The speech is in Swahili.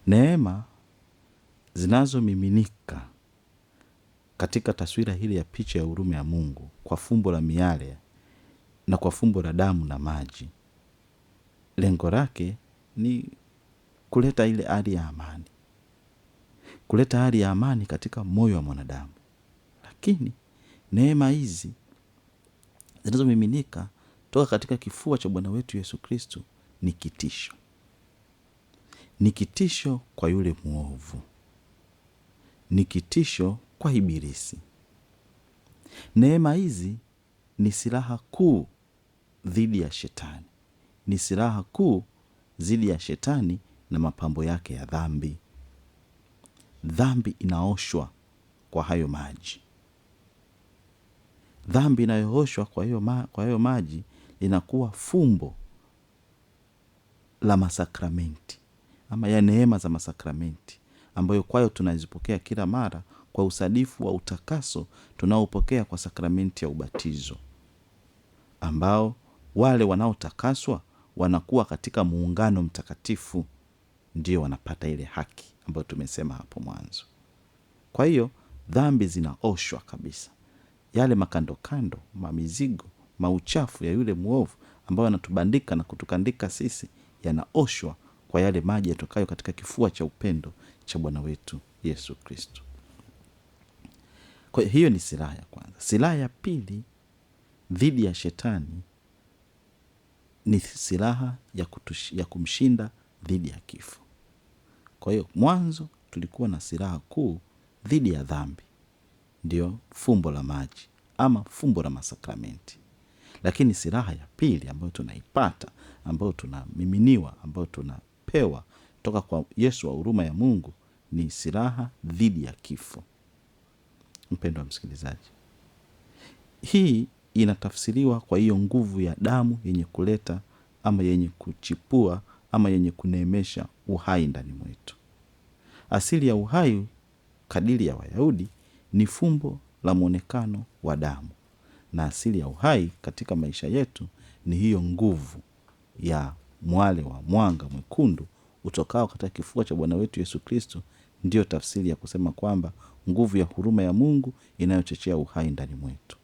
Neema zinazomiminika katika taswira hili ya picha ya huruma ya Mungu kwa fumbo la miale na kwa fumbo la damu na maji, lengo lake ni kuleta ile hali ya amani, kuleta hali ya amani katika moyo wa mwanadamu. Lakini neema hizi zinazomiminika toka katika kifua cha Bwana wetu Yesu Kristo ni kitisho. Ni kitisho kwa yule mwovu, ni kitisho kwa ibilisi. Neema hizi ni silaha kuu dhidi ya shetani, ni silaha kuu dhidi ya shetani na mapambo yake ya dhambi. Dhambi inaoshwa kwa hayo maji. Dhambi inayooshwa kwa hayo maji inakuwa fumbo la masakramenti ama ya neema za masakramenti, ambayo kwayo tunazipokea kila mara kwa usadifu wa utakaso tunaopokea kwa sakramenti ya ubatizo, ambao wale wanaotakaswa wanakuwa katika muungano mtakatifu, ndio wanapata ile haki ambayo tumesema hapo mwanzo. Kwa hiyo dhambi zinaoshwa kabisa. Yale makandokando, mamizigo, mauchafu ya yule mwovu ambayo anatubandika na kutukandika sisi, yanaoshwa kwa yale maji yatokayo katika kifua cha upendo cha Bwana wetu Yesu Kristo. Kwa hiyo ni silaha ya kwanza. Silaha ya pili dhidi ya shetani ni silaha ya kumshinda dhidi ya kifo. Kwa hiyo mwanzo tulikuwa na silaha kuu dhidi ya dhambi, ndio fumbo la maji ama fumbo la masakramenti. Lakini silaha ya pili ambayo tunaipata, ambayo tunamiminiwa, ambayo tunapewa toka kwa Yesu wa huruma ya Mungu, ni silaha dhidi ya kifo. Mpendwa wa msikilizaji, hii inatafsiriwa kwa hiyo nguvu ya damu yenye kuleta ama yenye kuchipua ama yenye kuneemesha uhai ndani mwetu. Asili ya uhai kadiri ya Wayahudi ni fumbo la mwonekano wa damu, na asili ya uhai katika maisha yetu ni hiyo nguvu ya mwale wa mwanga mwekundu utokao katika kifua cha Bwana wetu Yesu Kristo. Ndio tafsiri ya kusema kwamba nguvu ya huruma ya Mungu inayochochea uhai ndani mwetu.